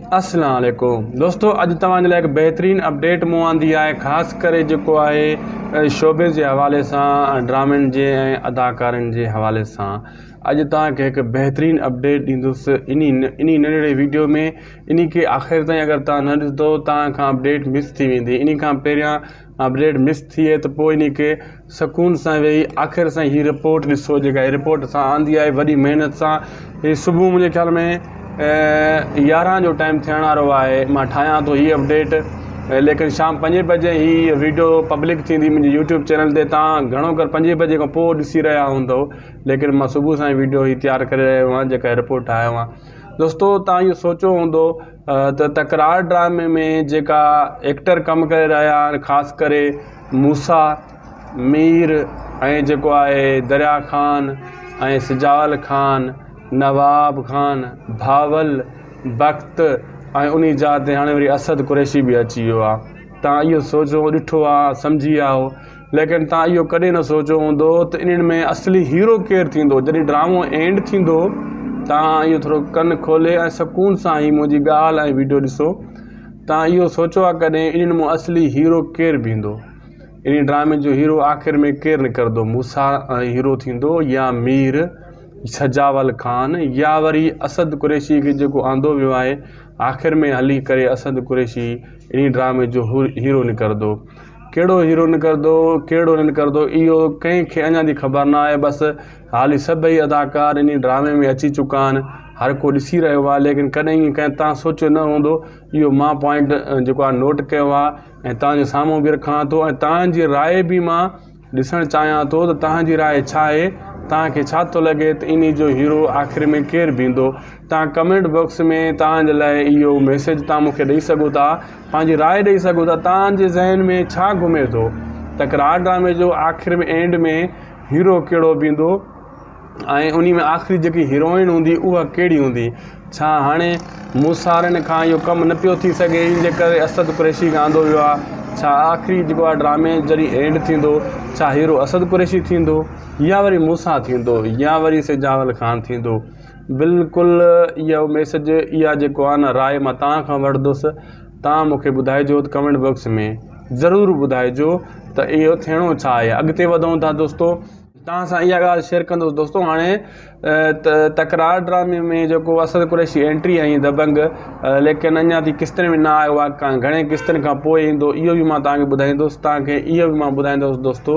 अस्सलाम वालेकुम दोस्तों, अज तव्हांजे लाइ एक बेहतरीन अपडेट मूं आंदी आहे, ख़ास करे जेको आहे शोबे जे हवाले सां, ड्रामनि जे ऐं अदाकारनि जे हवाले सां। अॼु तव्हांखे हिकु बेहतरीन अपडेट ॾींदुसि इन्ही नंढिड़े वीडियो में। इन खे आख़िर ताईं अगरि तव्हां न ॾिसंदो तव्हां खां अपडेट मिस थी वेंदी। इन खां पहिरियां अपडेट मिस थिए त पोइ इन खे सुकून सां वेही आख़िर सां हीअ रिपोर्ट ॾिसो, जेका हीअ रिपोर्ट सां आंदी आहे वॾी महिनत सां। हीअ सुबुह मुंहिंजे ख़्याल में 11 जो टाइम थियण वारो आहे। मां ठाहियां थो हीअ अपडेट, लेकिन शाम 5 बजे ही वीडियो पब्लिक थींदी मुंहिंजे यूट्यूब चैनल ते। तव्हां घणो कर 5 बजे खां पोइ ॾिसी रहिया हूंदव, लेकिन मां सुबुह सां वीडियो ही तयारु करे रहियो आहियां, जेका रिपोर्ट ठाहियो आहे। दोस्तों, तव्हां इहो सोचियो हूंदो त तकरार ड्रामे में जेका एक्टर कमु करे रहिया आहिनि, ख़ासि करे मूसा, मीर ऐं जेको आहे दरिया ख़ान ऐं सिजावल ख़ान, नवाब ख़ान, भावल, बख़्त ऐं उन जा ते हाणे वरी असद कुरैशी बि अची वियो आहे। तव्हां इहो सोचो, ॾिठो आहे, सम्झी विया हो, लेकिन तव्हां इहो कॾहिं न सोचियो हूंदो त इन्हनि में असली हीरो केरु थींदो। जॾहिं ड्रामो एंड थींदो, तव्हां इहो थोरो कनु खोले ऐं सुकून सां ई मुंहिंजी ॻाल्हि ऐं वीडियो ॾिसो। तव्हां इहो सोचो आहे कॾहिं इन्हनि मां असली हीरो केरु बीहंदो, इन ड्रामे जो हीरो आख़िर में केरु निकिरंदो? मूसा हीरो थींदो, या मीर, सजावल ख़ान, या वरी असद कुरैशी खे जेको आंदो वियो आहे आख़िर में हली करे असद कुरैशी इन ड्रामे जो हीरो निकिरंदो? कहिड़ो हीरो निकिरंदो, कहिड़ो न निकिरंदो, इहो कंहिंखे अञा जी ख़बर न आहे। बसि हाली सभई अदाकार इन ड्रामे में अची चुका आहिनि, हर को ॾिसी रहियो आहे, लेकिन कॾहिं कंहिं तव्हां सोचियो न हूंदो। इहो मां पॉइंट जेको आहे नोट कयो आहे ऐं तव्हांजे साम्हूं बि रखां थो, ऐं तव्हांजी राय बि मां ॾिसणु चाहियां थो त तव्हांजी राय छा आहे। तव्हांखे छा थो लॻे त इन जो हीरो आख़िर में केरु बीहंदो? तव्हां कमेंट बॉक्स में तव्हांजे लाइ इहो मैसेज तव्हां मूंखे ॾेई सघो था, पंहिंजी राय ॾेई सघो था। तव्हांजे ज़हन में छा घुमे थो? तकरार ड्रामे जो आख़िर में एंड में हीरो कहिड़ो बीहंदो, ऐं उन में आख़िरी जेकी हीरोइन हूंदी उहा कहिड़ी हूंदी? छा हाणे मूसारनि खां इहो कमु न पियो थी सघे, इन जे करे असद कुरैशी खां आंदो वियो आहे? छा आख़िरी जेको आहे ड्रामे जॾहिं एंड थींदो, छा हीरो असद कुरैशी थींदो, या वरी मूसा थींदो, या वरी सिजावल ख़ान थींदो? बिल्कुलु इहो मैसेज, इहा जेको आहे न राय मां तव्हां खां वठंदुसि। तव्हां मूंखे ॿुधाइजो त कमेंट बॉक्स में ज़रूरु ॿुधाइजो त इहो थियणो छा आहे। अॻिते वधूं था दोस्तों, तव्हां सां इहा ॻाल्हि शेयर कंदुसि। दोस्तों, हाणे तकरार ड्रामे में जेको असद कुरैशी एंट्री आई दबंग, लेकिन अञा ताईं किस्तनि में न आयो आहे। घणे किस्तनि खां पोइ ईंदो, इहो बि मां तव्हांखे ॿुधाईंदुसि। तव्हांखे इहो बि मां ॿुधाईंदुसि दोस्तों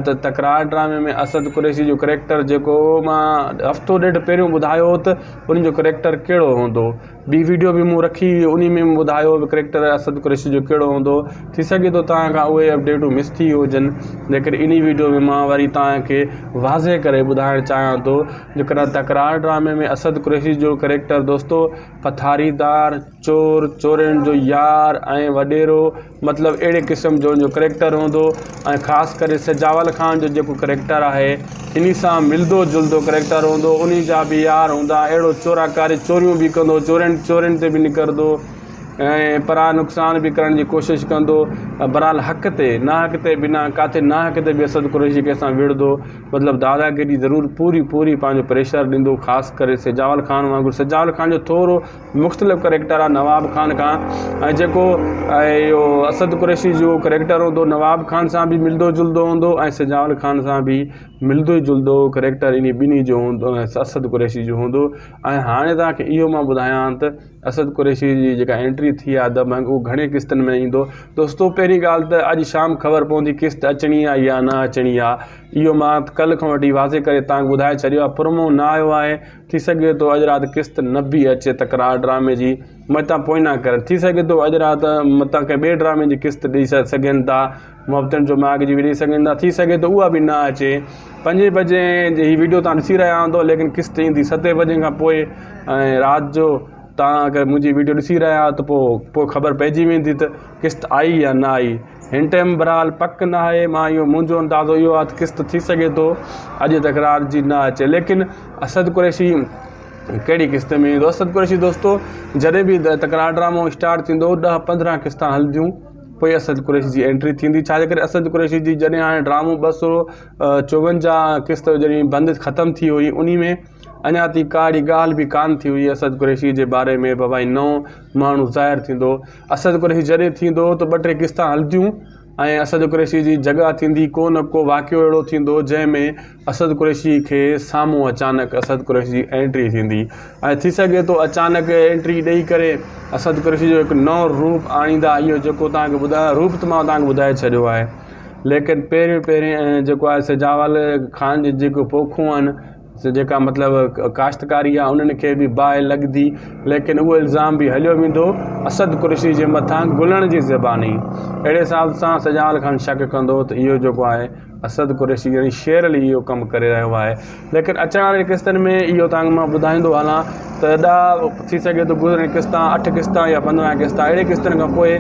त तकरार ड्रामे में असद कुरैशी जो करेक्टर, जेको मां हफ़्तो ॾेढ पहिरियों ॿुधायो त उन जो करेक्टर कहिड़ो हूंदो, ॿी वीडियो बि मूं रखी, उन में ॿुधायो करेक्टर असद कुरैशी जो कहिड़ो हूंदो। थी सघे थो तव्हां खां उहे अपडेटूं मिस थी हुजनि, लेकिन इन वीडियो में मां वरी तव्हांखे वाज़े करे ॿुधाइणु चाहियां थो। जेकॾहिं तकरार ड्रामे में असद कुरैशी जो करेक्टर दोस्तों पथारीदार, चोर, चोरनि जो यार ऐं वॾेरो, मतिलबु अहिड़े क़िस्म जो करेक्टर हूंदो। ऐं ख़ासि करे सिजावल ख़ान जो जेको करेक्टर आहे, इन सां मिलंदो जुलंदो करेक्टर हूंदो। उन जा बि यार हूंदा, अहिड़ो चोराकारी चोरियूं बि कंदो, चोरनि ते बि निकिरंदो, ऐं परा नुक़सान बि करण जी कोशिशि कंदो। बहरहाल हक़ ते, न हक़ ते बिना किथे न हक़ ते बि असद कुरैशी कंहिंसां विढ़ंदो, मतिलबु दादागिरी ज़रूरु पूरी पंहिंजो प्रेशर ॾींदो। ख़ासि करे सिजावल ख़ान वांगुरु। सिजावल ख़ान जो थोरो मुख़्तलिफ़ करेक्टर आहे नवाब ख़ान खां, ऐं जेको इहो असद कुरैशी जो करेक्टर हूंदो नवाब ख़ान सां बि मिलंदो जुलंदो हूंदो, ऐं सिजावल ख़ान सां बि मिलंदो ई जुलंदो करेक्टर इन ॿिन्ही जो हूंदो, असद कुरैशी जो हूंदो। ऐं हाणे तव्हांखे इहो मां ॿुधायां त असद कुरैशी जी जेका एंट्री थी आहे दबंग, उहो घणे किस्तनि में ईंदो। दोस्तों, पहिरीं ॻाल्हि त अॼु शाम ख़बर पवंदी किस्त अचणी आहे या न अचणी आहे। इहो मां कल्ह खां वठी वाज़े करे तव्हांखे ॿुधाए छॾियो आहे। प्रोमो न आयो आहे, थी सघे थो अॼु राति किस्त न बि अचे तकरार ड्रामे जी, मतां पोइ न करनि। थी सघे थो अॼु राति मतां कंहिं ॿिए ड्रामे जी किस्त ॾेई सघनि था, मोहब्बतनि जो माॻ जी बि ॾेई सघनि था। थी सघे थो उहा बि न अचे। 5 बजे हीअ वीडियो तव्हां ॾिसी रहिया हूंदो, लेकिन किस्त ईंदी 7 बजे खां पोइ। ऐं राति जो तव्हां अगरि मुंहिंजी वीडियो ॾिसी रहिया आहियो त पोइ ख़बर पइजी वेंदी त किस्त आई या न आई। हिन टाइम बहरहाल पक न आहे। मां इहो मुंहिंजो अंदाज़ो इहो आहे त किस्त थी सघे थो अॼु तकरार जी न अचे, लेकिन असद कुरैशी कहिड़ी किस्त में ईंदो? असद कुरैशी दोस्तों जॾहिं बि तकरार ड्रामो स्टार्ट थींदो 10-15 किस्तां हलंदियूं, पोइ असद कुरैशी जी एंट्री थींदी। छाजे करे असद कुरैशी जी जॾहिं हाणे ड्रामो 254 किस्त जॾहिं बंदि ख़तमु थी हुई, उन में अञा ती काड़ी ॻाल्हि बि कान थी हुई असद कुरैशी जे बारे में भाई नओं माण्हू ज़ाहिर थींदो। असद कुरैशी जॾहिं थींदो त 2-3 क़िस्ता हलंदियूं ऐं असद कुरैशी जी जॻह थींदी, को न को वाक़ियो अहिड़ो थींदो जंहिंमें असद कुरैशी खे साम्हूं अचानक असद कुरैशी जी एंट्री थींदी ऐं थी सघे थो अचानक एंट्री ॾेई करे असद कुरैशी जो हिकु नओं रूप आणींदा। इहो जेको तव्हांखे ॿुधायो रूप त मां तव्हांखे ॿुधाए छॾियो आहे, लेकिन पहिरियों जेको आहे सिजावल ख़ान जी जेको पोखूं आहिनि जेका मतिलबु काश्तकारी आहे उन्हनि खे बि बाहि लॻंदी, लेकिन उहो इल्ज़ाम बि हलियो वेंदो असद कुरैशी जे मथां गुलण जी ज़बानी। अहिड़े हिसाब सां सिजावल ख़ान शक कंदो त इहो जेको आहे असद कुरैशी यानी शेर अली इहो कमु करे रहियो आहे। लेकिन अचण वारे क़िस्तनि में इहो तव्हांखे मां ॿुधाईंदो हलां त एॾा थी सघे थो गुज़िरियल क़िस्ता 8 क़िस्ता या 15 क़िस्ता अहिड़े क़िस्तनि खां पोइ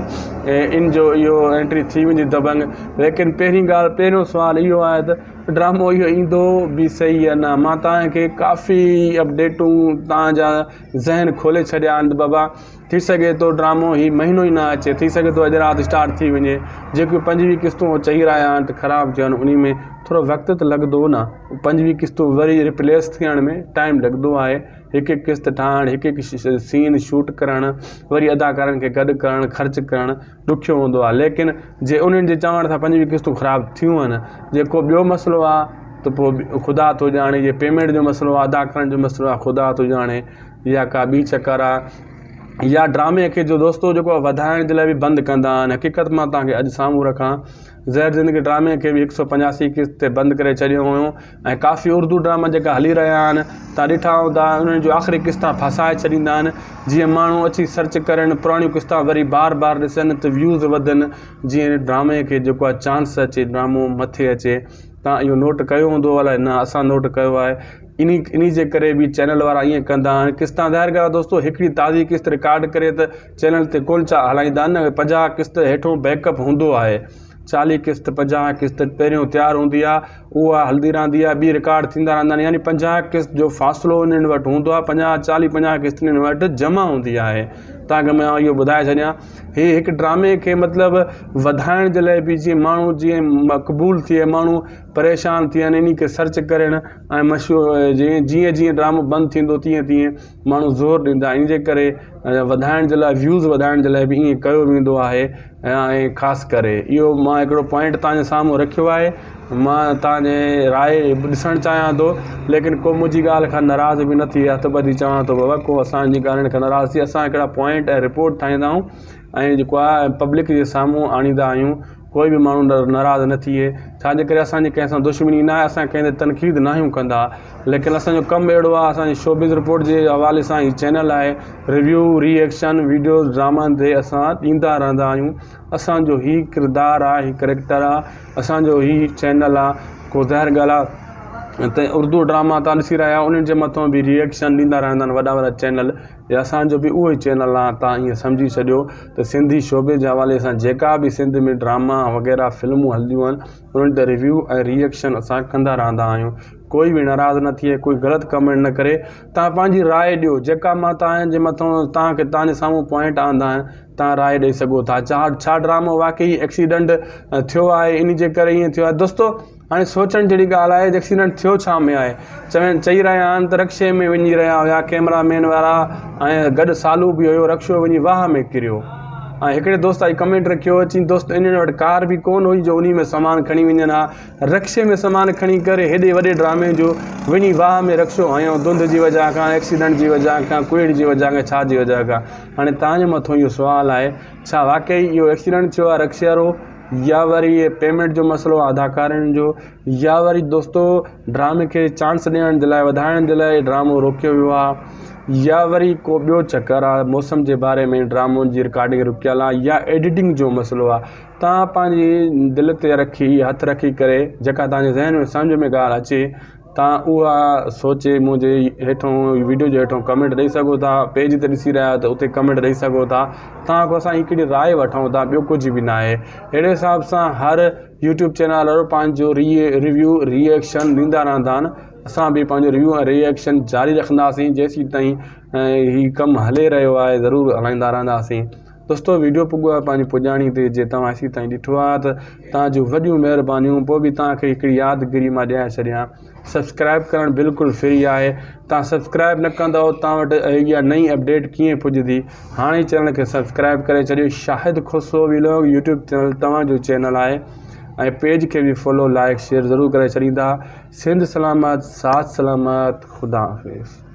इन जो इहो एंट्री थी वेंदी दबंग। लेकिन पहिरियों सुवालु इहो आहे त ड्रामो इहो ईंदो बि सही आहे न। मां तव्हांखे काफ़ी अपडेटूं तव्हांजा ज़हन खोले छॾिया आहिनि बाबा। थी सघे थो ड्रामो ही महीनो ई न अचे, थी सघे थो अॼु राति स्टार्ट थी वञे। जेकियूं 25 क़िस्तूं चई रहिया आहिनि त ख़राबु थियनि, उन में थोरो वक़्तु त लॻंदो न। 25 क़िस्तूं वरी रिप्लेस थियण में टाइम लॻंदो आहे। हिकु क़िस्त ठाहिणु, हिकु सीन शूट करणु, वरी अदाकारनि खे गॾु करणु, ख़र्चु करणु ॾुखियो हूंदो आहे। लेकिन जे उन्हनि जे चवण सां 25 क़िस्तूं ख़राबु थियूं आहिनि, जेको ॿियो मसइलो आहे त पोइ ख़ुदा थो ॼाणे। जे पेमेंट जो मसइलो आहे, अदाकारनि जो मसइलो आहे, ख़ुदा थो ॼाणे, या का ॿी चकर आहे, या ड्रामे खे जो दोस्तो जेको आहे वधाइण जे लाइ बि बंदि कंदा आहिनि। हक़ीक़त मां तव्हांखे अॼु साम्हूं रखां, ज़हर ज़िंदगी ड्रामे खे बि 185 क़िस्त ते बंदि करे छॾियो हुयो ऐं काफ़ी उर्दू ड्रामा जेका हली रहिया आहिनि तव्हां ॾिठा हूंदा, उन्हनि जो आख़िरी क़िस्ता फसाए छॾींदा आहिनि जीअं माण्हू अची सर्च करनि, पुराणियूं क़िस्ता वरी बार ॾिसनि त व्यूज़ वधनि, जीअं ड्रामे खे जेको आहे चांस अचे, ड्रामो मथे अचे। तव्हां इहो नोट कयो हूंदो अलाए न, असां नोट कयो आहे। इन जे करे बि चैनल वारा ईअं कंदा आहिनि। क़िस्तां ज़ाहिर ॻाल्हि आहे दोस्तो, हिकिड़ी ताज़ी क़िस्त रिकॉर्ड करे त चैनल ते कोन हलाईंदा आहिनि न। 50 क़िस्त हेठों बैकअप हूंदो आहे, 40 क़िस्त 50 क़िस्त पहिरियों तयारु हूंदी आहे, उहा हलंदी रहंदी आहे, ॿी रिकॉर्ड थींदा रहंदा आहिनि। यानी 50 क़िस्त जो फ़ासिलो इन्हनि वटि हूंदो आहे, 50 क़िस्त इन्हनि वटि जमा हूंदी आहे। तव्हांखे मां इहो ॿुधाए छॾियां, हीअ हिकु ड्रामे खे मतिलबु वधाइण जे लाइ बि जीअं माण्हू जीअं मक़बूल थिए, माण्हू परेशान थियनि, इन खे सर्च करणु ऐं मशहूरु जीअं ड्रामो बंदि थींदो तीअं माण्हू ज़ोर ॾींदा। इन जे करे वधाइण जे लाइ, व्यूज़ वधाइण जे लाइ बि ईअं कयो वेंदो आहे। ऐं ख़ासि करे इहो मां हिकिड़ो पॉइंट तव्हांजे साम्हूं रखियो आहे। मां तव्हांजे राय ॾिसणु चाहियां थो, लेकिन को मुंहिंजी ॻाल्हि खां नाराज़ बि न थी हथ ॿधी चवां थो बाबा को असांजी ॻाल्हियुनि खां नाराज़ थी। असां हिकिड़ा पॉइंट ऐं रिपोर्ट ठाहींदा आहियूं ऐं जेको आहे पब्लिक जे साम्हूं आणींदा आहियूं। कोई बि माण्हू नाराज़ न थिए, छाजे करे असांजी कंहिंसां दुश्मनी न आहे, असां कंहिं ते तनक़ीद न आहियूं कंदा। लेकिन असांजो कमु अहिड़ो आहे, असांजी शोबिज़ रिपोर्ट जे हवाले सां ही चैनल आहे, रिव्यू रिएक्शन वीडियोज़ ड्रामनि ते असां ॾींदा रहंदा आहियूं। असांजो ही किरदारु आहे, ही करेक्टर आहे, असांजो ही चैनल आहे। को ज़ाहिर ॻाल्हि आहे त उर्दू ड्रामा तव्हां ॾिसी रहिया, उन्हनि जे मथां बि रिएक्शन ॾींदा रहंदा आहिनि वॾा चैनल। या असांजो बि उहो ई चैनल आहे। तव्हां ईअं सम्झी छॾियो त सिंधी शोबे जे हवाले सां जेका बि सिंध में ड्रामा वग़ैरह फिल्मूं हलंदियूं आहिनि, उन्हनि ते रिव्यू ऐं रिएक्शन असां कंदा रहंदा आहियूं। कोई बि नाराज़ न थिए, कोई ग़लति कमेंट न करे, तव्हां पंहिंजी राय ॾियो। जेका मां तव्हांजे मथां तव्हांजे साम्हूं पॉइंट आणंदा आहिनि, तव्हां राय ॾेई सघो था। छा ड्रामो वाक़ई एक्सीडेंट थियो आहे, इन जे करे ईअं थियो आहे? दोस्तो हाणे सोचण जहिड़ी ॻाल्हि आहे, एक्सीडेंट थियो छा में आहे? चई रहिया आहिनि त रक्शे में वञी रहिया हुया कैमरामैन वारा ऐं गॾु सालू बि हुयो, रक्शो वञी वाह में किरियो। ऐं हिकिड़े दोस्त आई कमेंट रखियो, अची दोस्त इन्हनि वटि कार बि कोन हुई जो उन में सामान खणी वञनि हा, रक्शे में सामान खणी करे हेॾे वॾे ड्रामे जो वञी वाह में रक्शो हयो, धुंध जी वजह खां, एक्सीडेंट जी वजह खां, कुएड जी वजह खां, छा जी वजह खां। हाणे तव्हांजे मथां इहो सुवालु आहे, छा वाक़ई इहो एक्सीडेंट थियो आहे रक्शे वारो, या वरी पेमेंट जो मसइलो आहे अदाकारनि जो, या वरी दोस्तो ड्रामे खे चांस ॾियण जे लाइ, वधाइण जे लाइ ड्रामो रोकियो वियो आहे, या वरी को ॿियो चकर आहे, मौसम जे बारे में ड्रामोनि जी रिकॉर्डिंग रुकियल आहे, या एडिटिंग जो मसइलो आहे। तव्हां पंहिंजी दिलि ते रखी, हथु रखी करे, जेका तव्हांजे ज़हन में सम्झ में ॻाल्हि अचे, तव्हां उहा सोचे मुंहिंजे हेठों वीडियो जे हेठों कमेंट ॾेई सघो था। पेज ते ॾिसी रहिया आहियो त उते कमेंट ॾेई सघो था। तव्हां खां असां हिकिड़ी राय वठूं था, ॿियो कुझु बि न आहे। अहिड़े हिसाब सां हर यूट्यूब चैनल वारो पंहिंजो रिव्यू रिएक्शन ॾींदा रहंदा आहिनि। असां बि पंहिंजो रिव्यू ऐं रिएक्शन जारी रखंदासीं जेसीं ताईं हीउ कमु हले रहियो आहे, ज़रूरु हलाईंदा रहंदासीं। दोस्तों वीडियो पुॻो आहे पंहिंजी पुॼाणी ते जे तव्हां असीं ताईं ॾिठो आहे त तव्हांजूं वॾियूं महिरबानियूं। पोइ बि तव्हांखे हिकिड़ी यादगिरी मां ॾियाए छॾियां, सब्सक्राइब करणु बिल्कुलु फ्री आहे। तव्हां सब्सक्राइब न कंदव तव्हां वटि इहा नई अपडेट कीअं पुॼंदी। हाणे चैनल खे सब्सक्राइब करे छॾियो। शाहिद खुसरो व्लॉग यूट्यूब चैनल तव्हांजो चैनल आहे ऐं पेज खे बि फॉलो लाइक शेयर ज़रूरु करे छॾींदा। सिंध सलामत, साथ सलामत, ख़ुदा हाफ़िज़।